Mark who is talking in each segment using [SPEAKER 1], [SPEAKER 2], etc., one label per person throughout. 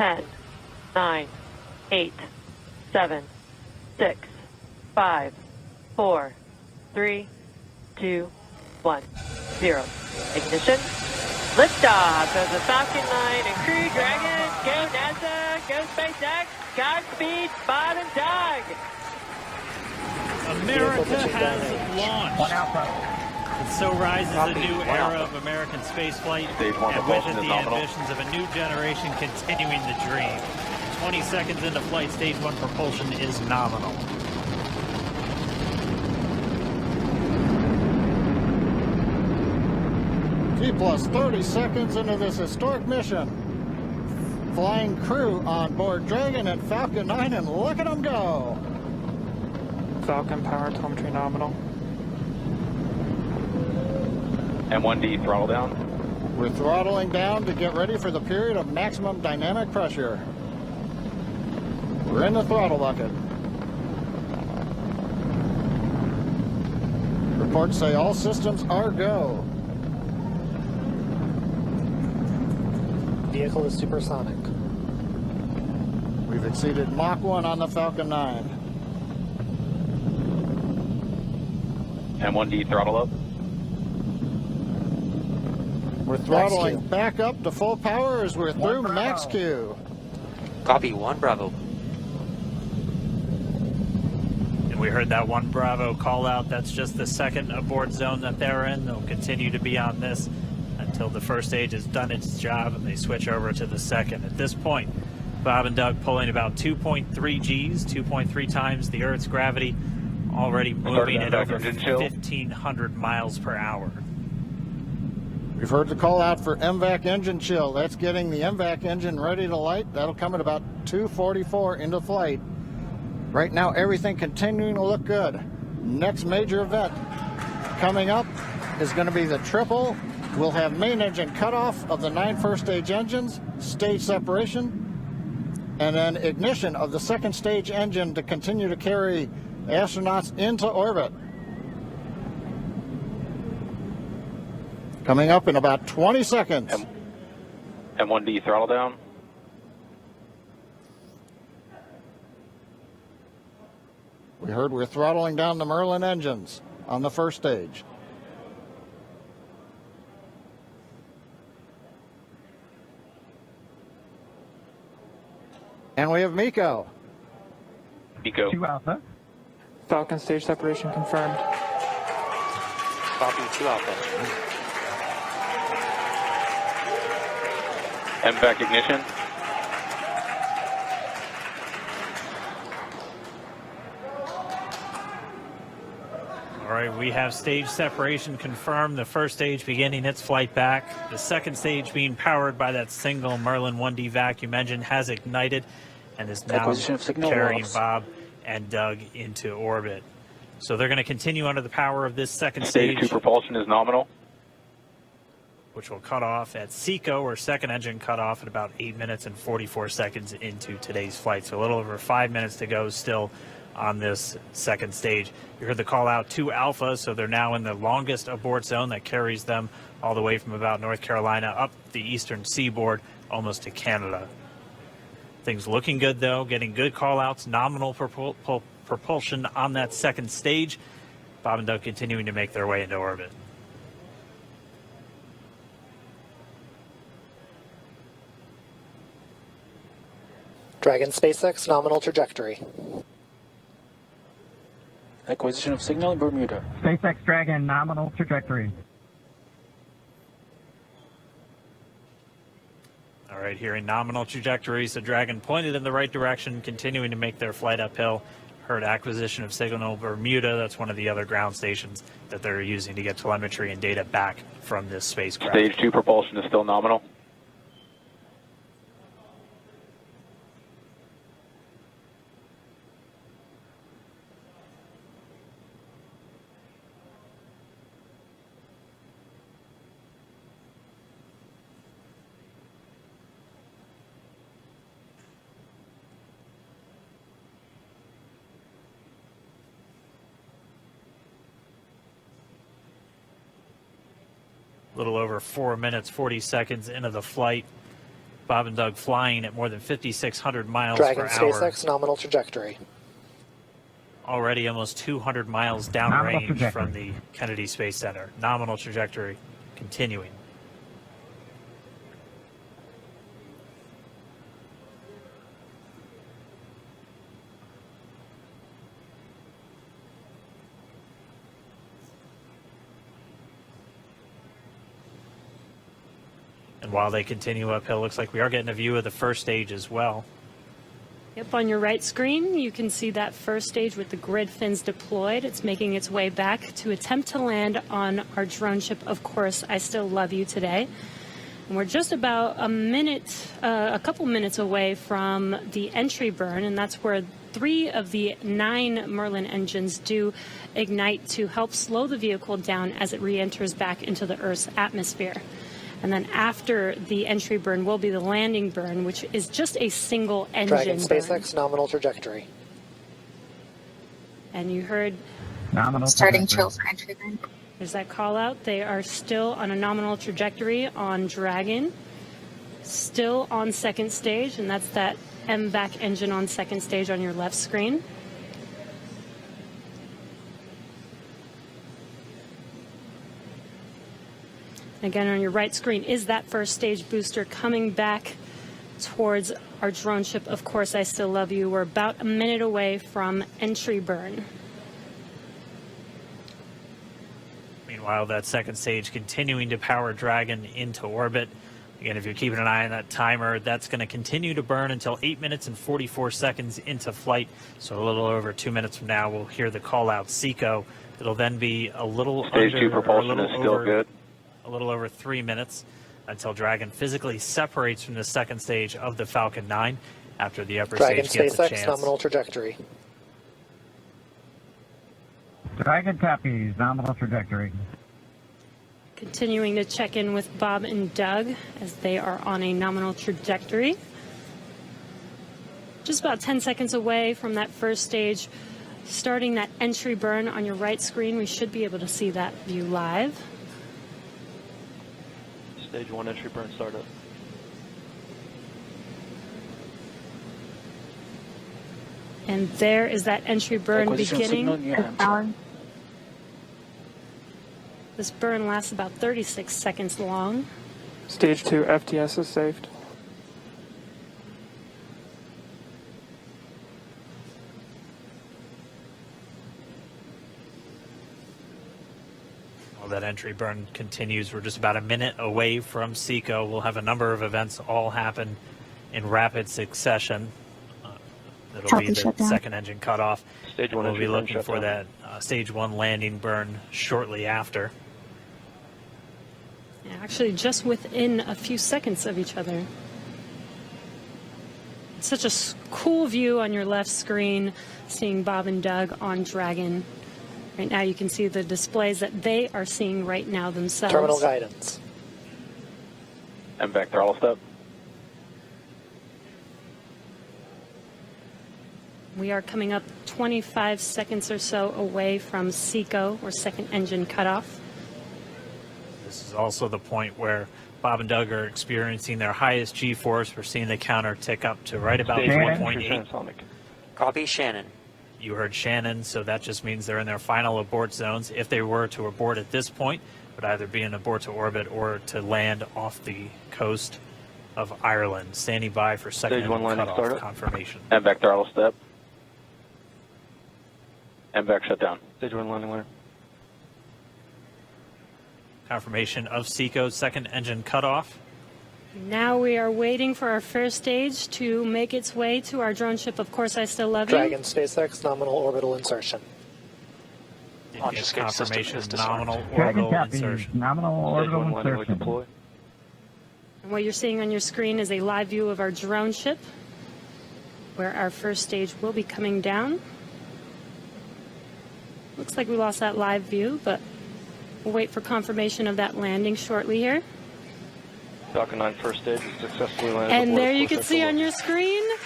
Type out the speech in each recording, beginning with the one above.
[SPEAKER 1] 10, 9, 8, 7, 6, 5, 4, 3, 2, 1, 0. Ignition. Liftoff of the Falcon 9 and Crew Dragon. Go NASA, go SpaceX, Godspeed, Bob and Doug.
[SPEAKER 2] America has launched. And so rises a new era of American spaceflight, and with it the ambitions of a new generation continuing the dream. 20 seconds into flight, stage 1 propulsion is nominal.
[SPEAKER 3] T plus 30 seconds into this historic mission. Flying crew on board Dragon and Falcon 9, and look at them go.
[SPEAKER 4] Falcon power telemetry nominal.
[SPEAKER 5] M1D throttle down.
[SPEAKER 3] We're throttling down to get ready for the period of maximum dynamic pressure. We're in the throttle bucket. Reports say all systems are go.
[SPEAKER 4] Vehicle is supersonic.
[SPEAKER 3] We've exceeded Mach 1 on the Falcon 9.
[SPEAKER 5] M1D throttle up.
[SPEAKER 3] We're throttling back up to full power as we're through max Q.
[SPEAKER 6] Copy, 1 Bravo.
[SPEAKER 2] And we heard that 1 Bravo call out. That's just the second abort zone that they're in. They'll continue to be on this until the first stage has done its job and they switch over to the second. At this point, Bob and Doug pulling about 2.3 Gs, 2.3 times the Earth's gravity, already moving at over 1,500 miles per hour.
[SPEAKER 3] We've heard the call out for MVAC engine chill. That's getting the MVAC engine ready to light. That'll come at about 2:44 into flight. Right now, everything continuing to look good. Next major event coming up is going to be the triple. We'll have main engine cutoff of the 9 first stage engines, stage separation, and then ignition of the second stage engine to continue to carry astronauts into orbit. Coming up in about 20 seconds.
[SPEAKER 5] M1D throttle down.
[SPEAKER 3] We heard we're throttling down the Merlin engines on the first stage. And we have Miko.
[SPEAKER 5] Miko.
[SPEAKER 7] 2 Alpha.
[SPEAKER 4] Falcon stage separation confirmed.
[SPEAKER 6] Copy, 2 Alpha.
[SPEAKER 5] MVAC ignition.
[SPEAKER 2] All right, we have stage separation confirmed. The first stage beginning its flight back. The second stage being powered by that single Merlin 1D vacuum engine has ignited and is now carrying Bob and Doug into orbit. So they're going to continue under the power of this second stage.
[SPEAKER 5] Stage 2 propulsion is nominal.
[SPEAKER 2] Which will cut off at SECO, or second engine cut off, at about 8 minutes and 44 seconds into today's flight. So a little over 5 minutes to go still on this second stage. You heard the call out to Alpha, so they're now in the longest abort zone that carries them all the way from about North Carolina up the eastern seaboard almost to Canada. Things looking good though, getting good call outs, nominal propulsion on that second stage. Bob and Doug continuing to make their way into orbit.
[SPEAKER 8] Dragon SpaceX nominal trajectory.
[SPEAKER 6] Acquisition of signal in Bermuda.
[SPEAKER 7] SpaceX Dragon nominal trajectory.
[SPEAKER 2] All right, hearing nominal trajectories, the Dragon pointed in the right direction, continuing to make their flight uphill. Heard acquisition of signal Bermuda. That's one of the other ground stations that they're using to get telemetry and data back from this spacecraft.
[SPEAKER 5] Stage 2 propulsion is still nominal.
[SPEAKER 2] A little over 4 minutes, 40 seconds into the flight. Bob and Doug flying at more than 5,600 miles
[SPEAKER 8] Dragon
[SPEAKER 2] per hour.
[SPEAKER 8] SpaceX nominal trajectory.
[SPEAKER 2] Already almost 200 miles downrange from the Kennedy Space Center. Nominal trajectory continuing. And while they continue uphill, looks like we are getting a view of the first stage as well.
[SPEAKER 9] Yep, on your right screen, you can see that first stage with the grid fins deployed. It's making its way back to attempt to land on our drone ship, Of Course, I Still Love You today. And we're just about a couple minutes away from the entry burn, and that's where 3 of the 9 Merlin engines do ignite to help slow the vehicle down as it re-enters back into the Earth's atmosphere. And then after the entry burn will be the landing burn, which is just a single engine
[SPEAKER 8] Dragon
[SPEAKER 9] burn.
[SPEAKER 8] SpaceX nominal trajectory.
[SPEAKER 9] And you heard
[SPEAKER 7] Nominal
[SPEAKER 10] starting
[SPEAKER 7] trajectory.
[SPEAKER 10] chill for entry burn.
[SPEAKER 9] there's that call out. They are still on a nominal trajectory on Dragon, still on second stage, and that's that MVAC engine on second stage on your left screen. Again, on your right screen is that first stage booster coming back towards our drone ship, Of Course, I Still Love You. We're about a minute away from entry burn.
[SPEAKER 2] Meanwhile, that second stage continuing to power Dragon into orbit. Again, if you're keeping an eye on that timer, that's going to continue to burn until 8 minutes and 44 seconds into flight. So a little over 2 minutes from now, we'll hear the call out SECO. It'll then be a little
[SPEAKER 5] Stage 2 propulsion is still good.
[SPEAKER 2] A little over 3 minutes until Dragon physically separates from the second stage of the Falcon 9 after the upper
[SPEAKER 8] Dragon
[SPEAKER 2] stage gets a
[SPEAKER 8] SpaceX
[SPEAKER 2] chance.
[SPEAKER 8] nominal trajectory.
[SPEAKER 7] Dragon copies. Nominal trajectory.
[SPEAKER 9] Continuing to check in with Bob and Doug as they are on a nominal trajectory. Just about 10 seconds away from that first stage, starting that entry burn on your right screen. We should be able to see that view live.
[SPEAKER 6] Stage 1 entry burn startup.
[SPEAKER 9] And there is that entry burn
[SPEAKER 6] Acquisition signal
[SPEAKER 9] beginning.
[SPEAKER 6] near Hampshire.
[SPEAKER 9] This burn lasts about 36 seconds long.
[SPEAKER 4] Stage 2 FTS is saved.
[SPEAKER 2] While that entry burn continues, we're just about a minute away from SECO. We'll have a number of events all happen in rapid succession. That'll be the
[SPEAKER 10] shutdown.
[SPEAKER 2] second engine cutoff.
[SPEAKER 6] Stage 1
[SPEAKER 2] We'll
[SPEAKER 6] entry
[SPEAKER 2] be
[SPEAKER 6] burn
[SPEAKER 2] looking for
[SPEAKER 6] shutdown.
[SPEAKER 2] that stage 1 landing burn shortly after.
[SPEAKER 9] Yeah, actually, just within a few seconds of each other. It's such a cool view on your left screen, seeing Bob and Doug on Dragon. Right now you can see the displays that they are seeing right now themselves.
[SPEAKER 8] Terminal guidance.
[SPEAKER 5] MVAC throttle step.
[SPEAKER 9] We are coming up 25 seconds or so away from SECO, or second engine cutoff.
[SPEAKER 2] This is also the point where Bob and Doug are experiencing their highest G-force. We're seeing the counter tick up to right about
[SPEAKER 6] Stage 1
[SPEAKER 2] 1.8.
[SPEAKER 6] transonic.
[SPEAKER 11] Copy, Shannon.
[SPEAKER 2] You heard Shannon, so that just means they're in their final abort zones. If they were to abort at this point, it would either be an abort to orbit or to land off the coast of Ireland. Standing by for second
[SPEAKER 6] Stage 1
[SPEAKER 2] engine
[SPEAKER 6] landing
[SPEAKER 2] cutoff
[SPEAKER 6] startup.
[SPEAKER 2] confirmation.
[SPEAKER 5] MVAC throttle step. MVAC shutdown.
[SPEAKER 6] Stage 1 landing line.
[SPEAKER 2] Confirmation of SECO's second engine cutoff.
[SPEAKER 9] Now we are waiting for our first stage to make its way to our drone ship, Of Course, I Still Love You.
[SPEAKER 8] Dragon SpaceX nominal orbital insertion.
[SPEAKER 6] Launch escape system
[SPEAKER 2] Confirmation
[SPEAKER 6] is disarmed.
[SPEAKER 2] nominal
[SPEAKER 7] Dragon
[SPEAKER 2] orbital
[SPEAKER 7] copies.
[SPEAKER 2] insertion.
[SPEAKER 7] Nominal
[SPEAKER 6] Stage 1
[SPEAKER 7] orbital
[SPEAKER 6] landing leg
[SPEAKER 7] insertion.
[SPEAKER 6] deploy.
[SPEAKER 9] And what you're seeing on your screen is a live view of our drone ship, where our first stage will be coming down. Looks like we lost that live view, but we'll wait for confirmation of that landing shortly here.
[SPEAKER 6] Falcon 9 first stage is successfully landed.
[SPEAKER 9] And
[SPEAKER 6] aboard
[SPEAKER 9] there
[SPEAKER 6] a
[SPEAKER 9] you can
[SPEAKER 6] course
[SPEAKER 9] see
[SPEAKER 6] after
[SPEAKER 9] on
[SPEAKER 6] launch.
[SPEAKER 9] your screen,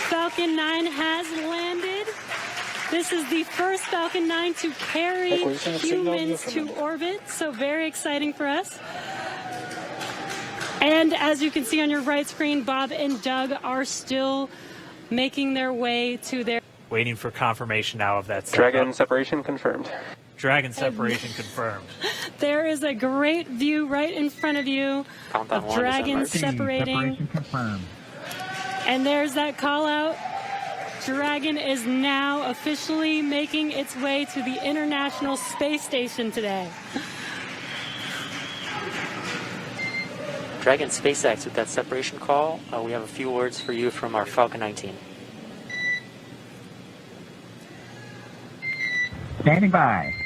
[SPEAKER 9] Falcon 9 has landed. This is the first Falcon 9 to carry
[SPEAKER 6] Acquisition of signal
[SPEAKER 9] humans
[SPEAKER 6] view
[SPEAKER 9] to
[SPEAKER 6] from
[SPEAKER 9] orbit, so very exciting for us. And as you can see on your right screen, Bob and Doug are still making their way to their...
[SPEAKER 2] Waiting for confirmation now of that
[SPEAKER 6] Dragon separation confirmed.
[SPEAKER 2] Dragon separation confirmed.
[SPEAKER 9] There is a great view right in front of you
[SPEAKER 6] Countdown
[SPEAKER 9] of
[SPEAKER 6] one,
[SPEAKER 9] dragons separating.
[SPEAKER 7] Separation confirmed.
[SPEAKER 9] And there's that call out. Dragon is now officially making its way to the International Space Station today.
[SPEAKER 10] Dragon SpaceX with that separation call. We have a few words for you from our Falcon 9
[SPEAKER 7] Standing by.